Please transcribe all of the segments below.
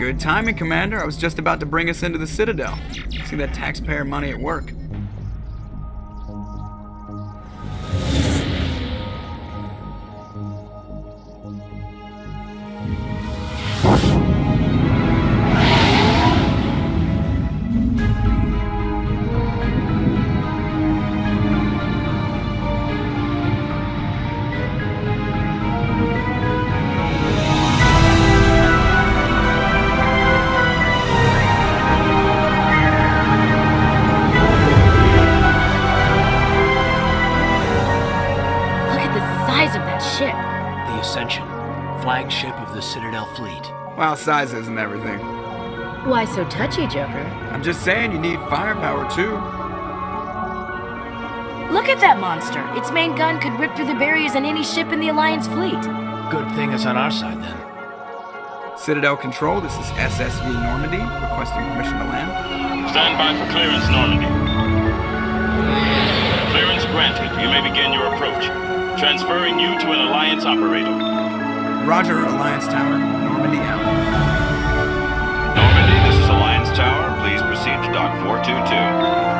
Good timing, Commander. I was just about to bring us into the Citadel. See that taxpayer money at work. Flagship of the Citadel fleet. Well, size isn't everything. Why so touchy, Joker? I'm just saying you need firepower, too. Look at that monster! Its main gun could rip through the barriers in any ship in the Alliance fleet. Good thing it's on our side, then. Citadel Control, this is SSV Normandy, requesting permission to land. Stand by for clearance, Normandy. Clearance granted. You may begin your approach. Transferring you to an Alliance operator. Roger, Alliance Tower. Normandy out. Normandy, this is Alliance Tower. Please proceed to Dock 422.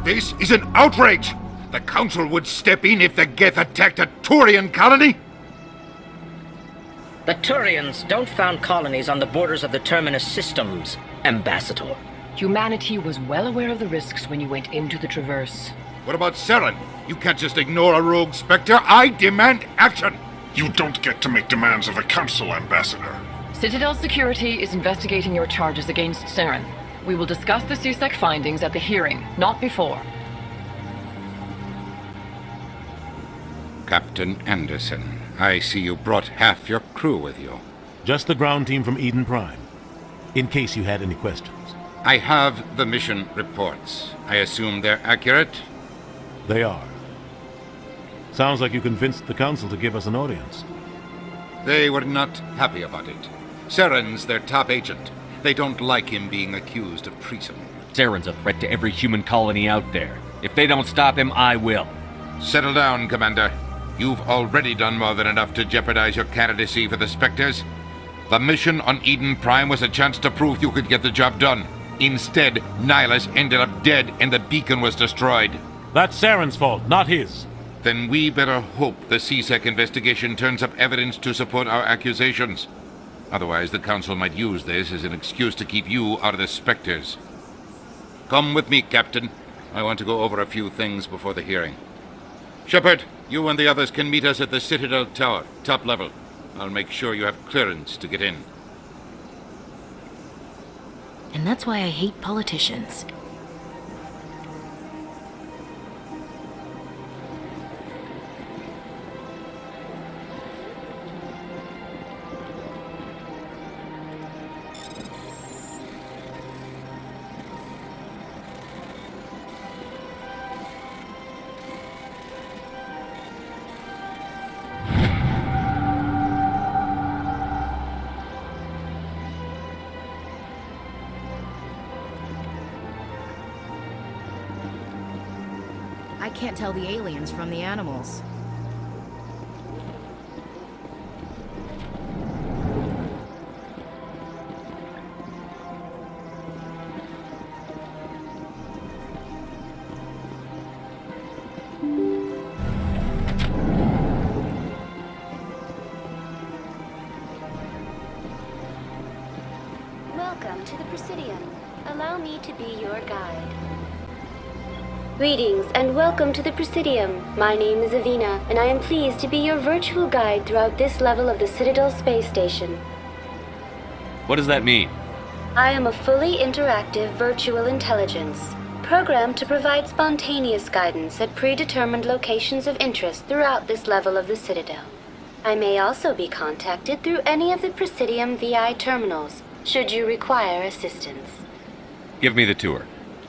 This is an outrage! The Council would step in if the Geth attacked a Turian colony! The Turians don't found colonies on the borders of the Terminus systems, Ambassador. Humanity was well aware of the risks when you went into the Traverse. What about Saren? You can't just ignore a rogue Spector. I demand action! You don't get to make demands of the Council, Ambassador. Citadel Security is investigating your charges against Saren. We will discuss the CSEC findings at the hearing, not before. Captain Anderson, I see you brought half your crew with you. Just the ground team from Eden Prime, in case you had any questions. I have the mission reports. I assume they're accurate? They are. Sounds like you convinced the Council to give us an audience. They were not happy about it. Saren's their top agent. They don't like him being accused of treason. Saren's a threat to every human colony out there. If they don't stop him, I will. Settle down, Commander. You've already done more than enough to jeopardize your candidacy for the Specters. The mission on Eden Prime was a chance to prove you could get the job done. Instead, Nihilus ended up dead and the beacon was destroyed. That's Saren's fault, not his. Then we better hope the CSEC investigation turns up evidence to support our accusations. Otherwise, the Council might use this as an excuse to keep you out of the Specters. Come with me, Captain. I want to go over a few things before the hearing. Shepard, you and the others can meet us at the Citadel Tower, top level. I'll make sure you have clearance to get in. And that's why I hate politicians. I can't tell the aliens from the animals. Welcome to the Presidium. Allow me to be your guide. Greetings and welcome to the Presidium. My name is Avina, and I am pleased to be your virtual guide throughout this level of the Citadel space station. What does that mean? I am a fully interactive virtual intelligence, programmed to provide spontaneous guidance at predetermined locations of interest throughout this level of the Citadel. I may also be contacted through any of the Presidium VI terminals, should you require assistance. Give me the tour.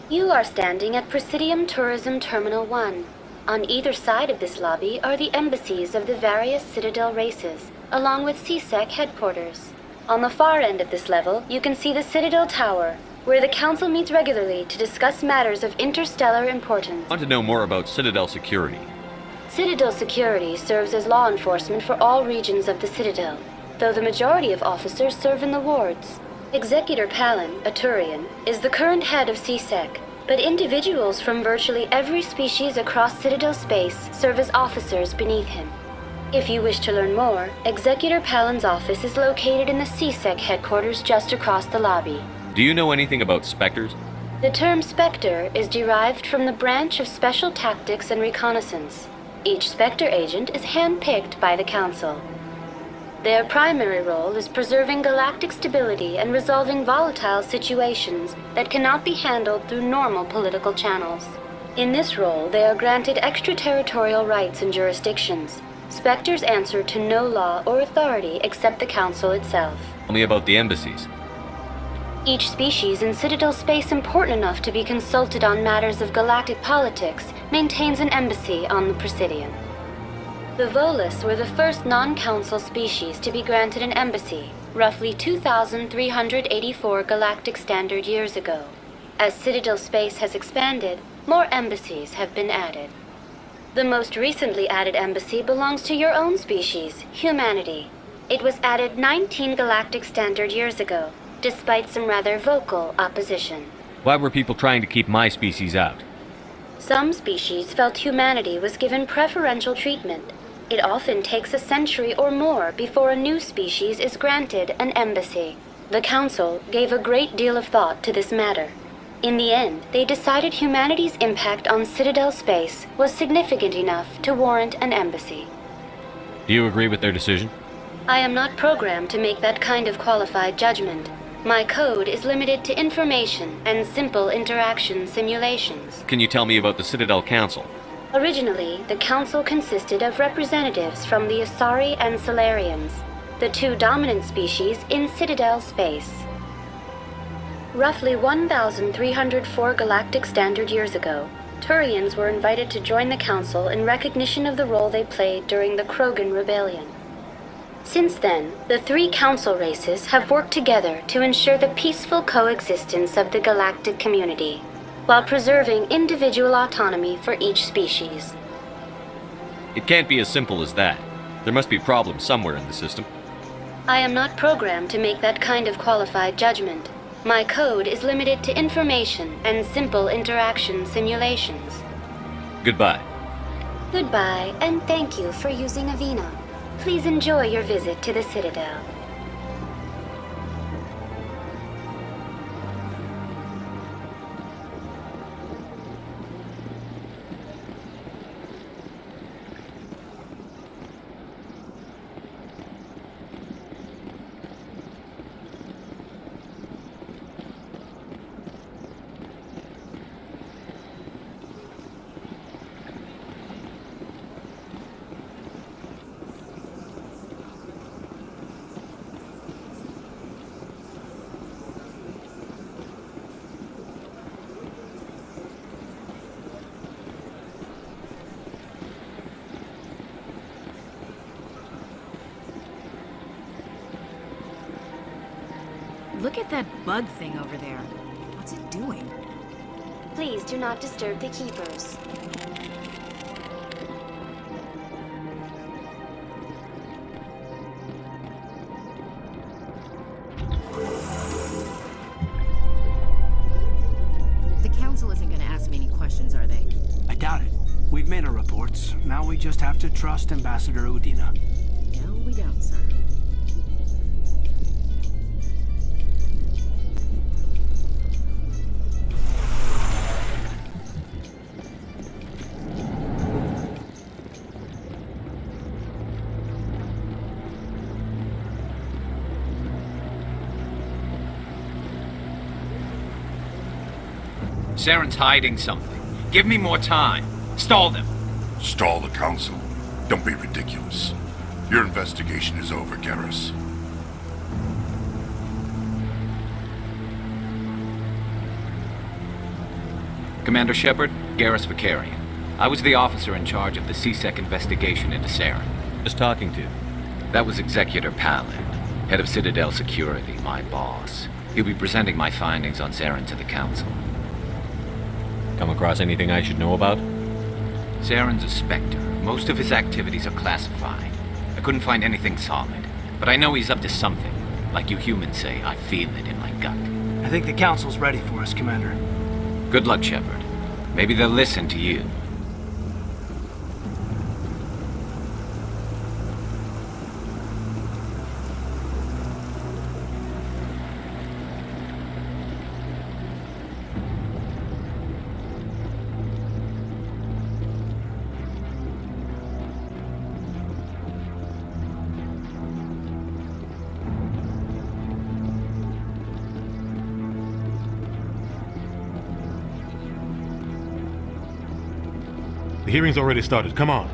You are standing at Presidium Tourism Terminal 1. On either side of this lobby are the embassies of the various Citadel races, along with CSEC headquarters. On the far end of this level, you can see the Citadel Tower, where the Council meets regularly to discuss matters of interstellar importance. I want to know more about Citadel security. Citadel security serves as law enforcement for all regions of the Citadel, though the majority of officers serve in the wards. Executor Palin, a Turian, is the current head of CSEC, but individuals from virtually every species across Citadel space serve as officers beneath him. If you wish to learn more, Executor Palin's office is located in the CSEC headquarters just across the lobby. Do you know anything about Spectors? The term Spector is derived from the branch of Special Tactics and Reconnaissance. Each Spector agent is handpicked by the Council. Their primary role is preserving galactic stability and resolving volatile situations that cannot be handled through normal political channels. In this role, they are granted extraterritorial rights and jurisdictions. Spectors answer to no law or authority except the Council itself. Tell me about the embassies. Each species in Citadel space important enough to be consulted on matters of galactic politics maintains an embassy on the Presidium. The Volus were the first non-Council species to be granted an embassy, roughly 2,384 galactic standard years ago. As Citadel space has expanded, more embassies have been added. The most recently added embassy belongs to your own species, humanity. It was added 19 galactic standard years ago, despite some rather vocal opposition. Why were people trying to keep my species out? Some species felt humanity was given preferential treatment. It often takes a century or more before a new species is granted an embassy. The Council gave a great deal of thought to this matter. In the end, they decided humanity's impact on Citadel space was significant enough to warrant an embassy. Do you agree with their decision? I am not programmed to make that kind of qualified judgment. My code is limited to information and simple interaction simulations. Can you tell me about the Citadel Council? Originally, the Council consisted of representatives from the Asari and Solarians, the two dominant species in Citadel space. Roughly 1,304 galactic standard years ago, Turians were invited to join the Council in recognition of the role they played during the Krogan Rebellion. Since then, the three Council races have worked together to ensure the peaceful coexistence of the galactic community, while preserving individual autonomy for each species. It can't be as simple as that. There must be problems somewhere in the system. I am not programmed to make that kind of qualified judgment. My code is limited to information and simple interaction simulations. Goodbye. Goodbye, and thank you for using Avina. Please enjoy your visit to the Citadel. Look at that bug thing over there. What's it doing? Please do not disturb the keepers. The Council isn't going to ask me any questions, are they? I doubt it. We've made our reports. Now we just have to trust Ambassador Udina. No, we don't, sir. Saren's hiding something. Give me more time. Stall them. Stall the Council? Don't be ridiculous. Your investigation is over, Garrus. Commander Shepard, Garrus Vicarian. I was the officer in charge of the CSEC investigation into Saren. Just talking to. That was Executor Palin, head of Citadel Security, my boss. He'll be presenting my findings on Saren to the Council. Come across anything I should know about? Saren's a Spector. Most of his activities are classified. I couldn't find anything solid, but I know he's up to something. Like you humans say, I feel it in my gut. I think the Council's ready for us, Commander. Good luck, Shepard. Maybe they'll listen to you. The hearing's already started. Come on.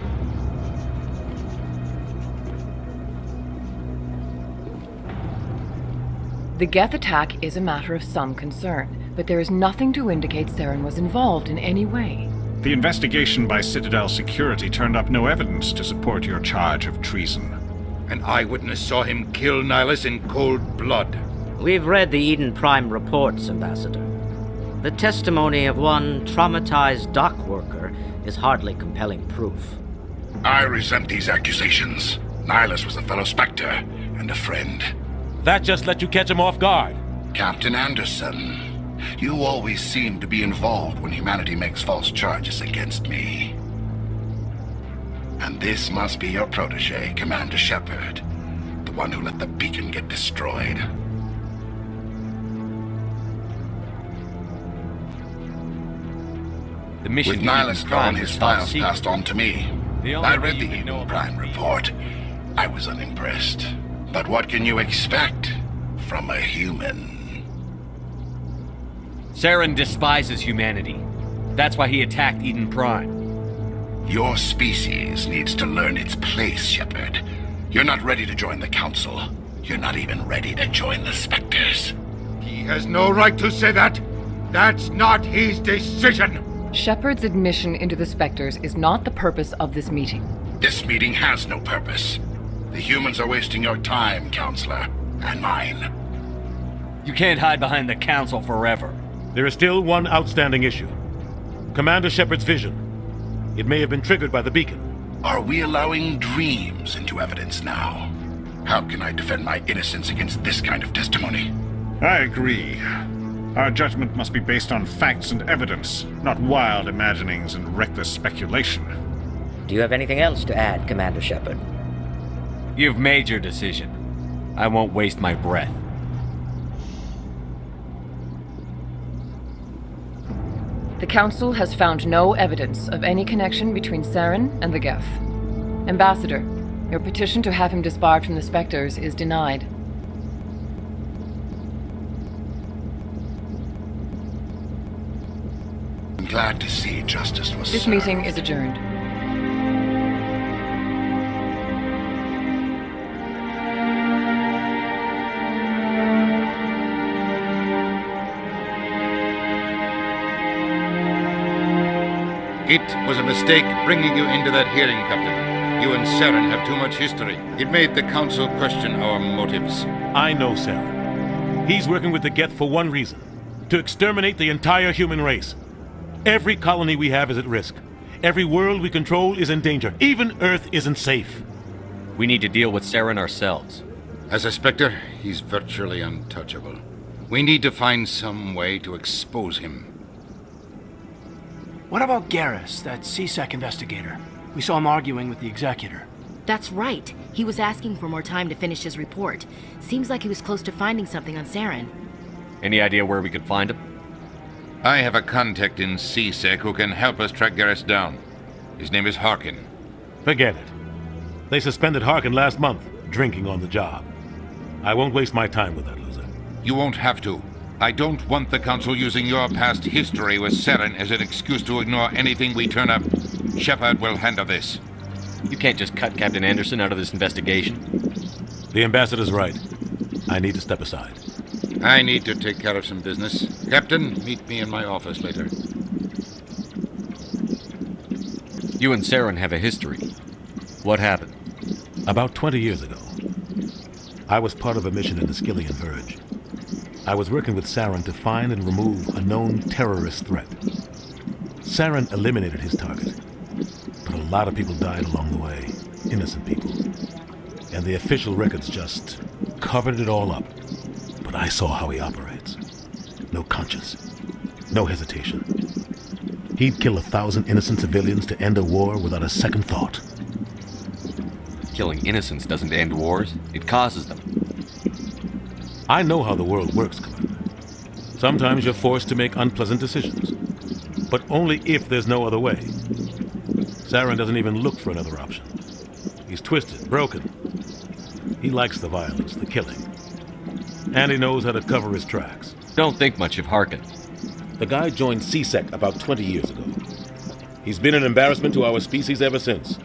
The Geth attack is a matter of some concern, but there is nothing to indicate Saren was involved in any way. The investigation by Citadel Security turned up no evidence to support your charge of treason. An eyewitness saw him kill Nihilus in cold blood. We've read the Eden Prime reports, Ambassador. The testimony of one traumatized dock worker is hardly compelling proof. I resent these accusations. Nihilus was a fellow Spectre and a friend. That just let you catch him off guard. Captain Anderson, you always seem to be involved when humanity makes false charges against me. And this must be your protege, Commander Shepard, the one who let the beacon get destroyed. The mission With Nihilus gone, his files passed on to me. I read the Eden Prime report. I was unimpressed. But what can you expect from a human? Saren despises humanity. That's why he attacked Eden Prime. Your species needs to learn its place, Shepard. You're not ready to join the Council. You're not even ready to join the Spectres. He has no right to say that. That's not his decision. Shepard's admission into the Spectres is not the purpose of this meeting. This meeting has no purpose. The humans are wasting your time, Counselor, and mine. You can't hide behind the Council forever. There is still one outstanding issue. Commander Shepard's vision. It may have been triggered by the beacon. Are we allowing dreams into evidence now? How can I defend my innocence against this kind of testimony? I agree. Our judgment must be based on facts and evidence, not wild imaginings and reckless speculation. Do you have anything else to add, Commander Shepard? You've made your decision. I won't waste my breath. The Council has found no evidence of any connection between Saren and the Geth. Ambassador, your petition to have him disbarred from the Spectres is denied. I'm glad to see justice was This served. meeting is adjourned. It was a mistake bringing you into that hearing, Captain. You and Saren have too much history. It made the Council question our motives. I know Saren. He's working with the Geth for one reason. To exterminate the entire human race. Every colony we have is at risk. Every world we control is in danger. Even Earth isn't safe. We need to deal with Saren ourselves. As a Spectre, he's virtually untouchable. We need to find some way to expose him. What about Garrus, that CSEC investigator? We saw him arguing with the Executor. That's right. He was asking for more time to finish his report. Seems like he was close to finding something on Saren. Any idea where we could find him? I have a contact in CSEC who can help us track Garrus down. His name is Harkin. Forget it. They suspended Harkin last month, drinking on the job. I won't waste my time with that loser. You won't have to. I don't want the Council using your past history with Saren as an excuse to ignore anything we turn up. Shepard will handle this. You can't just cut Captain Anderson out of this investigation. The Ambassador's right. I need to step aside. I need to take care of some business. Captain, meet me in my office later. You and Saren have a history. What happened? About 20 years ago, I was part of a mission in the Skillian Verge. I was working with Saren to find and remove a known terrorist threat. Saren eliminated his target, but a lot of people died along the way, innocent people. And the official records just covered it all up. But I saw how he operates. No conscience, no hesitation. He'd kill 1,000 innocent civilians to end a war without a second thought. Killing innocents doesn't end wars, it causes them. I know how the world works, Commander. Sometimes you're forced to make unpleasant decisions, but only if there's no other way. Saren doesn't even look for another option. He's twisted, broken. He likes the violence, the killing. And he knows how to cover his tracks. Don't think much of Harkin. The guy joined CSEC about 20 years ago. He's been an embarrassment to our species ever since.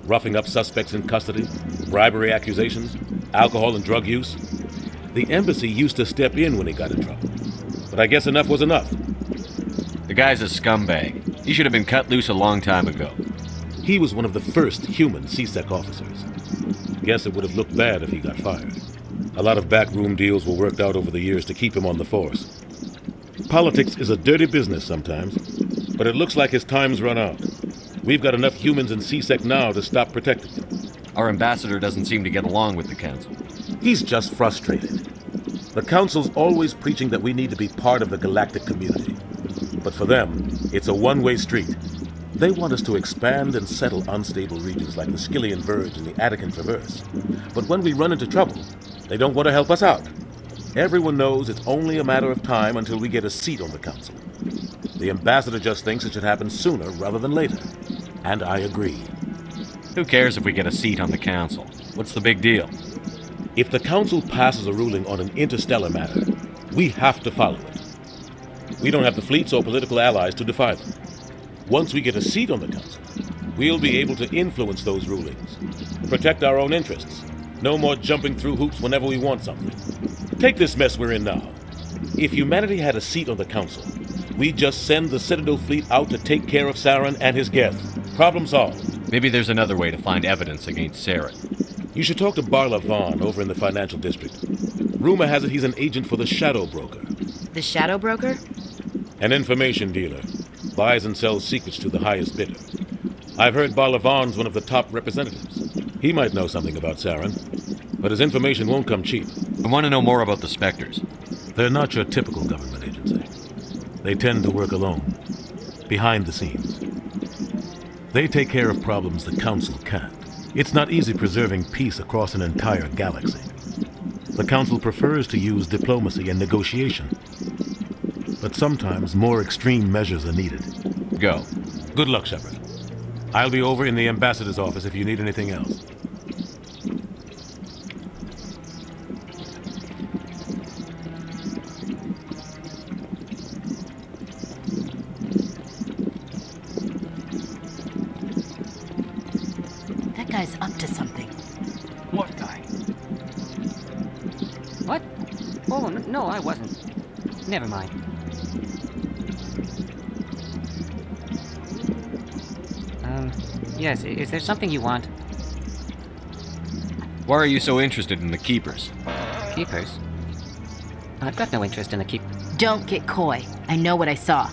Roughing up suspects in custody, bribery accusations, alcohol and drug use. The embassy used to step in when he got in trouble. But I guess enough was enough. The guy's a scumbag. He should have been cut loose a long time ago. He was one of the first human CSEC officers. Guess it would have looked bad if he got fired. A lot of backroom deals were worked out over the years to keep him on the force. Politics is a dirty business sometimes, but it looks like his time's run out. We've got enough humans in CSEC now to stop protecting him. Our ambassador doesn't seem to get along with the Council. He's just frustrated. The Council's always preaching that we need to be part of the Galactic community. But for them, it's a one-way street. They want us to expand and settle unstable regions like the Skillian Verge and the Attican Traverse. But when we run into trouble, they don't want to help us out. Everyone knows it's only a matter of time until we get a seat on the Council. The ambassador just thinks it should happen sooner rather than later. And I agree. Who cares if we get a seat on the Council? What's the big deal? If the Council passes a ruling on an interstellar matter, we have to follow it. We don't have the fleets or political allies to defy them. Once we get a seat on the Council, we'll be able to influence those rulings, protect our own interests. No more jumping through hoops whenever we want something. Take this mess we're in now. If humanity had a seat on the Council, we'd just send the Citadel fleet out to take care of Saren and his Geth. Problem solved. Maybe there's another way to find evidence against Saren. You should talk to Barla Vaughn over in the financial district. Rumor has it he's an agent for the Shadow Broker. The Shadow Broker? An information dealer. Buys and sells secrets to the highest bidder. I've heard Barla Vaughn's one of the top representatives. He might know something about Saren, but his information won't come cheap. I want to know more about the Spectors. They're not your typical government agency. They tend to work alone, behind the scenes. They take care of problems the Council can't. It's not easy preserving peace across an entire galaxy. The Council prefers to use diplomacy and negotiation. But sometimes more extreme measures are needed. Go. Good luck, Shepard. I'll be over in the ambassador's office if you need anything else. That guy's up to something. What guy? What? Oh, no, I wasn't. Never mind. Yes, is there something you want? Why are you so interested in the Keepers? Keepers? I've got no interest in the Don't get coy. I know what I saw.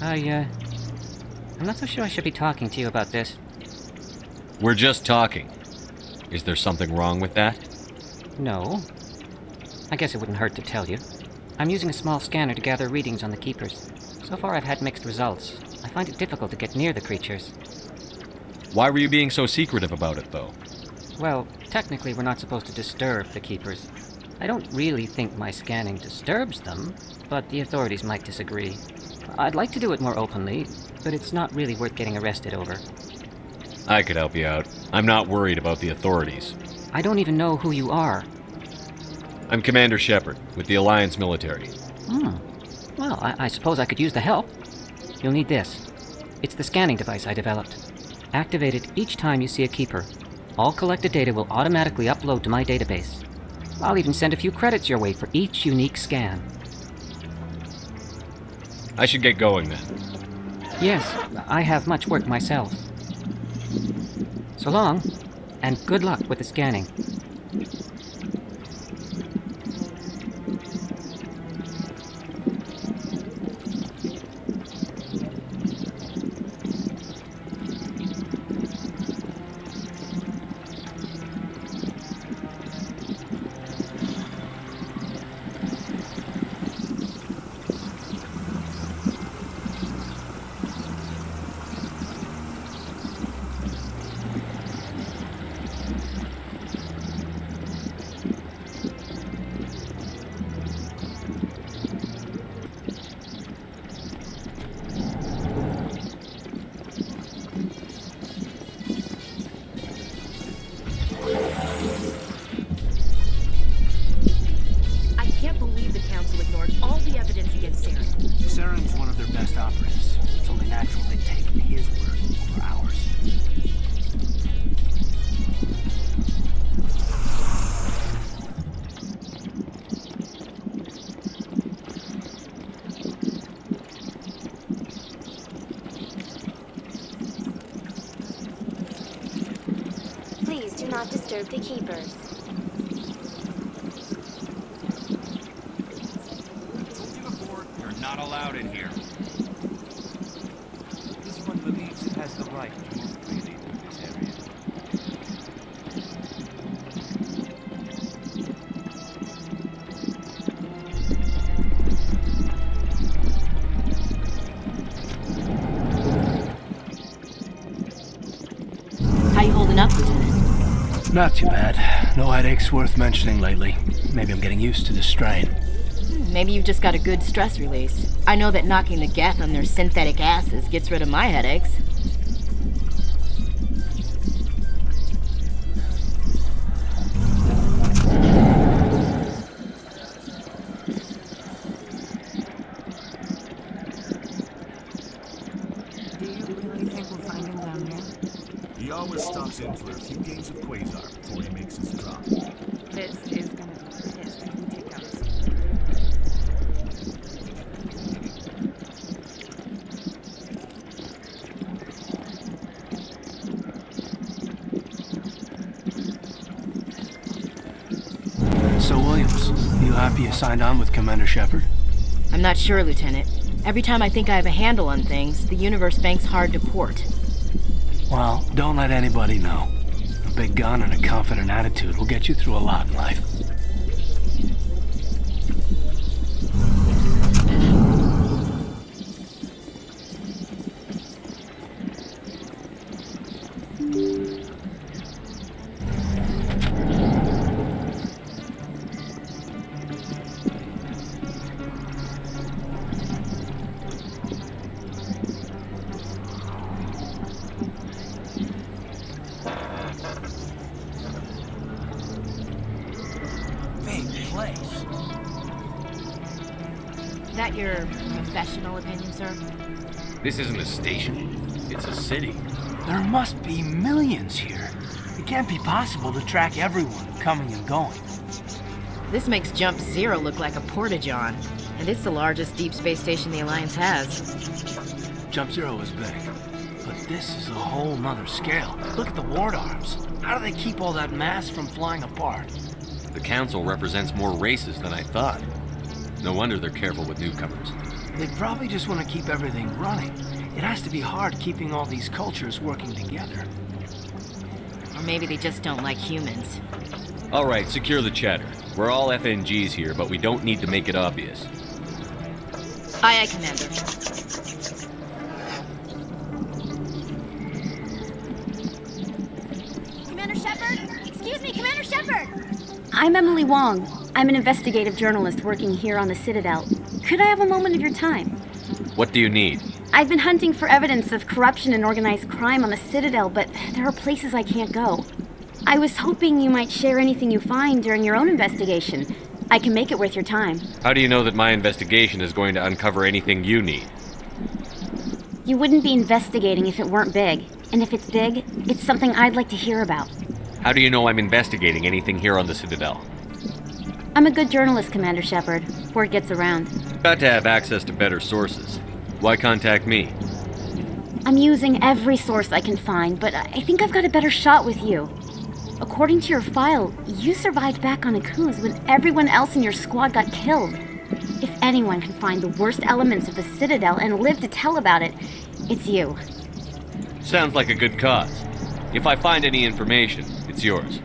I'm not so sure I should be talking to you about this. We're just talking. Is there something wrong with that? No. I guess it wouldn't hurt to tell you. I'm using a small scanner to gather readings on the Keepers. So far I've had mixed results. I find it difficult to get near the creatures. Why were you being so secretive about it, though? Well, technically we're not supposed to disturb the Keepers. I don't really think my scanning disturbs them, but the authorities might disagree. I'd like to do it more openly, but it's not really worth getting arrested over. I could help you out. I'm not worried about the authorities. I don't even know who you are. I'm Commander Shepard, with the Alliance military. Well, I suppose I could use the help. You'll need this. It's the scanning device I developed. Activate it each time you see a Keeper. All collected data will automatically upload to my database. I'll even send a few credits your way for each unique scan. I should get going then. Yes, I have much work myself. So long, and good luck with the scanning. Saren's one of their best operatives. It's only natural they'd take his word over ours. Please do not disturb the keepers. Not allowed in here. This one believes it has the right to move freely through this area. How you holding up, Lieutenant? Not too bad. No headaches worth mentioning lately. Maybe I'm getting used to the strain. Maybe you've just got a good stress release. I know that knocking the Geth on their synthetic asses gets rid of my headaches. Do you really think we'll find him down there? He always stops in for a few games of Quasar before he makes his drop. This is gonna be pissed if we take out his... So, Williams, you happy you signed on with Commander Shepard? I'm not sure, Lieutenant. Every time I think I have a handle on things, the universe bank's hard to port. Well, don't let anybody know. A big gun and a confident attitude will get you through a lot in life. Is that your professional opinion, sir? This isn't a station. It's a city. There must be millions here. It can't be possible to track everyone coming and going. This makes Jump Zero look like a porta-john, and it's the largest deep space station the Alliance has. Jump Zero is big, but this is a whole nother scale. Look at the ward arms. How do they keep all that mass from flying apart? The Council represents more races than I thought. No wonder they're careful with newcomers. They probably just want to keep everything running. It has to be hard keeping all these cultures working together. Or maybe they just don't like humans. All right, secure the chatter. We're all FNGs here, but we don't need to make it obvious. Aye, aye, Commander. Commander Shepard? Excuse me, Commander Shepard! I'm Emily Wong. I'm an investigative journalist working here on the Citadel. Could I have a moment of your time? What do you need? I've been hunting for evidence of corruption and organized crime on the Citadel, but there are places I can't go. I was hoping you might share anything you find during your own investigation. I can make it worth your time. How do you know that my investigation is going to uncover anything you need? You wouldn't be investigating if it weren't big. And if it's big, it's something I'd like to hear about. How do you know I'm investigating anything here on the Citadel? I'm a good journalist, Commander Shepard. Word gets around. Got to have access to better sources. Why contact me? I'm using every source I can find, but I think I've got a better shot with you. According to your file, you survived back on Akuz when everyone else in your squad got killed. If anyone can find the worst elements of the Citadel and live to tell about it, it's you. Sounds like a good cause. If I find any information, it's yours.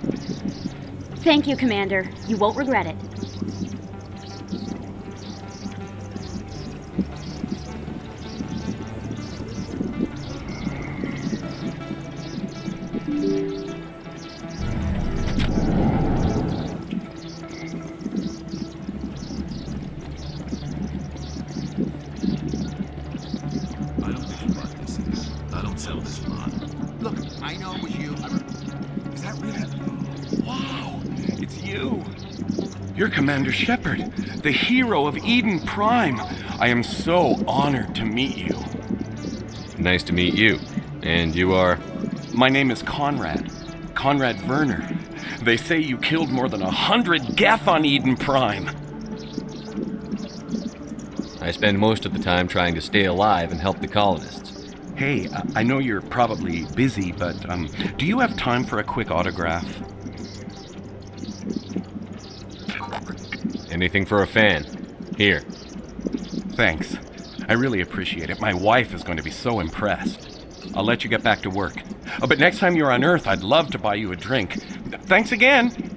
Thank you, Commander. You won't regret it. You're Commander Shepard, the hero of Eden Prime. I am so honored to meet you. Nice to meet you. And you are? My name is Conrad Werner. They say you killed more than 100 Geth on Eden Prime. I spend most of the time trying to stay alive and help the colonists. Hey, I know you're probably busy, but do you have time for a quick autograph? Anything for a fan. Here. Thanks. I really appreciate it. My wife is going to be so impressed. I'll let you get back to work. Oh, but next time you're on Earth, I'd love to buy you a drink. Thanks again!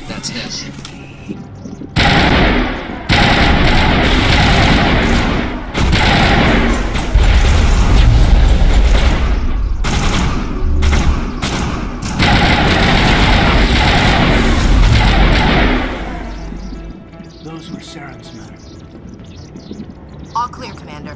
That's him. Those were Saren's men. All clear, Commander.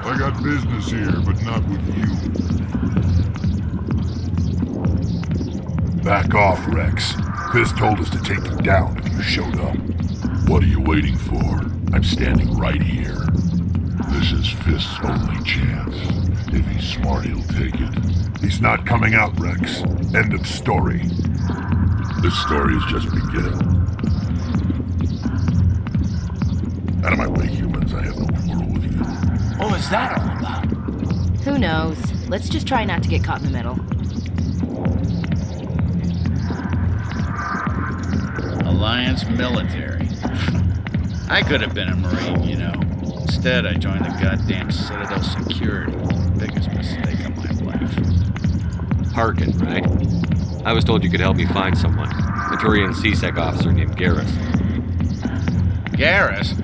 I got business here, but not with you. Back off, Rex. Fisk told us to take you down if you showed up. What are you waiting for? I'm standing right here. This is Fisk's only chance. If he's smart, he'll take it. He's not coming out, Rex. End of story. This story is just beginning. Out of my way, humans. I have no quarrel with you. What was that all about? Who knows? Let's just try not to get caught in the middle. Alliance military. I could have been a Marine, you know. Instead, I joined the goddamn Citadel security. Biggest mistake of my life. Harkin, right? I was told you could help me find someone. A Turian CSEC officer named Garrus. Garrus?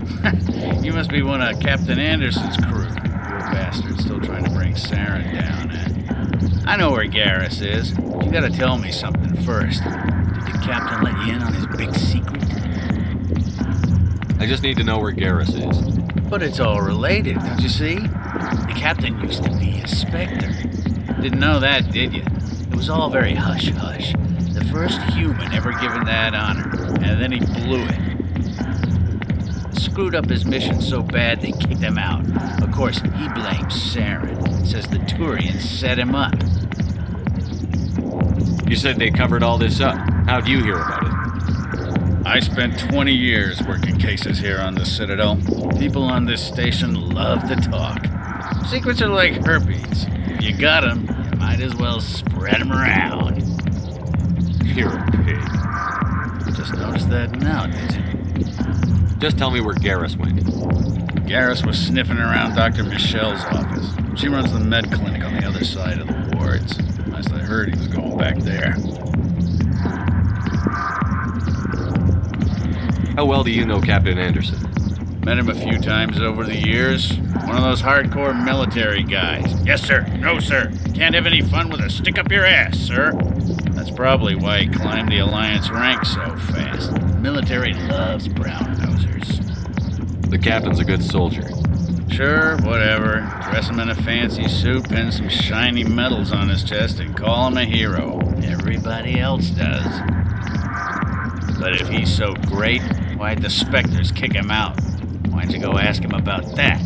You must be one of Captain Anderson's crew. Poor bastard, still trying to bring Saren down, eh? I know where Garrus is. You gotta tell me something first. Did the captain let you in on his big secret? I just need to know where Garrus is. But it's all related, don't you see? The captain used to be a Spector. Didn't know that, did you? It was all very hush-hush. The first human ever given that honor, and then he blew it. Screwed up his mission so bad they kicked him out. Of course, he blames Saren. Says the Turians set him up. You said they covered all this up. How'd you hear about it? I spent 20 years working cases here on the Citadel. People on this station love to talk. Secrets are like herpes. If you got them, you might as well spread them around. You're a pig. Just noticed that now, did you? Just tell me where Garrus went. Garrus was sniffing around Dr. Michelle's office. She runs the med clinic on the other side of the wards. Last I heard, he was going back there. How well do you know Captain Anderson? Met him a few times over the years. One of those hardcore military guys. Yes, sir. No, sir. Can't have any fun with a stick up your ass, sir. That's probably why he climbed the Alliance ranks so fast. The military loves brown-nosers. The captain's a good soldier. Sure, whatever. Dress him in a fancy suit, pin some shiny medals on his chest, and call him a hero. Everybody else does. But if he's so great, why'd the Spectors kick him out? Why'd you go ask him about that?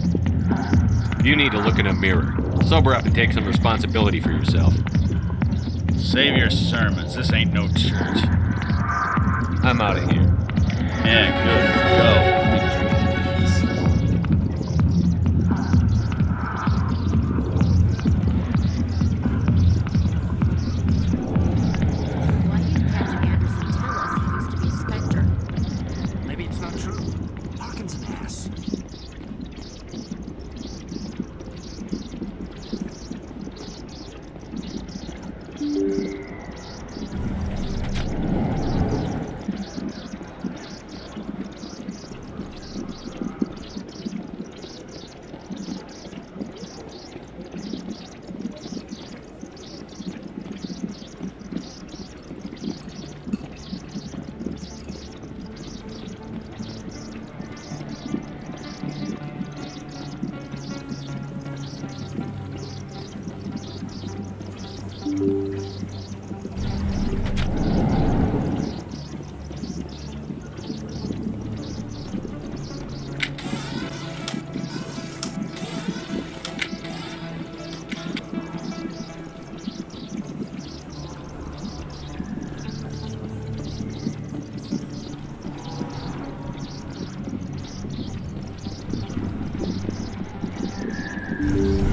You need to look in a mirror. Sober up and take some responsibility for yourself. Save your sermons. This ain't no church. I'm out of here. Yeah, good. Go. Why didn't Captain Anderson tell us he used to be a Spector? Maybe it's not true. Harkin's an ass.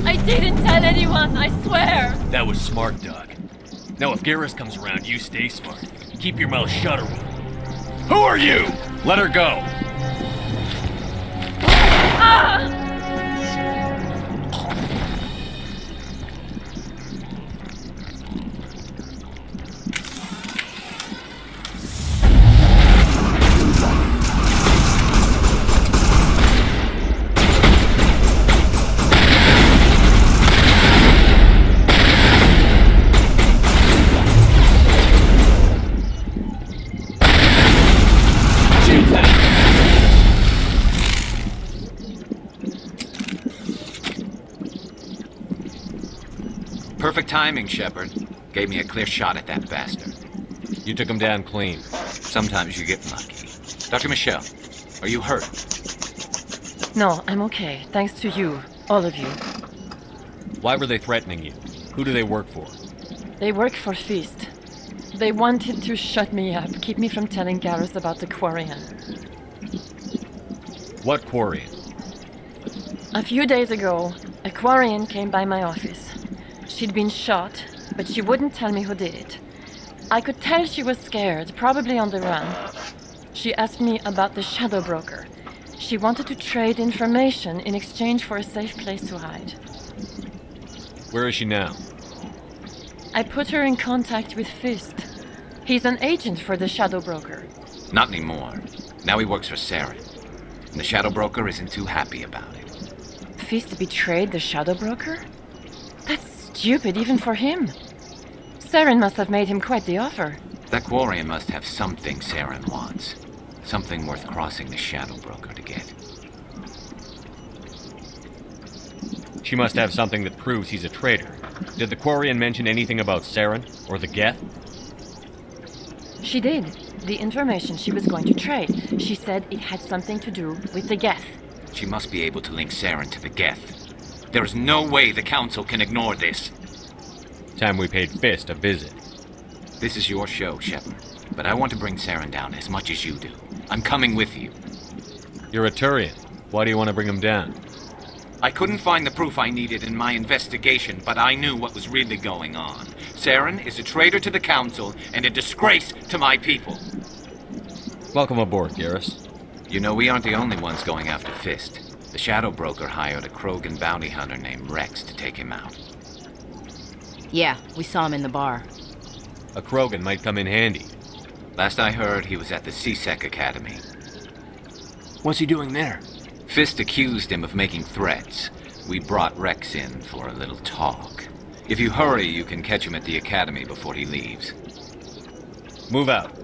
I didn't tell anyone, I swear! That was smart, Doc. Now if Garrus comes around, you stay smart. Keep your mouth shut or Who are you? Let her go. Ah! Perfect timing, Shepard. Gave me a clear shot at that bastard. You took him down clean. Sometimes you get lucky. Dr. Michelle, are you hurt? No, I'm okay. Thanks to you. All of you. Why were they threatening you? Who do they work for? They work for Feast. They wanted to shut me up, keep me from telling Garrus about the Quarian. What Quarian? A few days ago, a Quarian came by my office. She'd been shot, but she wouldn't tell me who did it. I could tell she was scared, probably on the run. She asked me about the Shadow Broker. She wanted to trade information in exchange for a safe place to hide. Where is she now? I put her in contact with Fist. He's an agent for the Shadow Broker. Not anymore. Now he works for Saren. And the Shadow Broker isn't too happy about it. Fist betrayed the Shadow Broker? That's stupid even for him. Saren must have made him quite the offer. That Quarian must have something Saren wants. Something worth crossing the Shadow Broker to get. She must have something that proves he's a traitor. Did the Quarian mention anything about Saren or the Geth? She did. The information she was going to trade. She said it had something to do with the Geth. She must be able to link Saren to the Geth. There is no way the Council can ignore this. Time we paid Fist a visit. This is your show, Shepard. But I want to bring Saren down as much as you do. I'm coming with you. You're a Turian. Why do you want to bring him down? I couldn't find the proof I needed in my investigation, but I knew what was really going on. Saren is a traitor to the Council and a disgrace to my people. Welcome aboard, Garrus. You know, we aren't the only ones going after Fist. The Shadow Broker hired a Krogan bounty hunter named Rex to take him out. Yeah, we saw him in the bar. A Krogan might come in handy. Last I heard, he was at the CSEC Academy. What's he doing there? Fist accused him of making threats. We brought Rex in for a little talk. If you hurry, you can catch him at the academy before he leaves. Move out.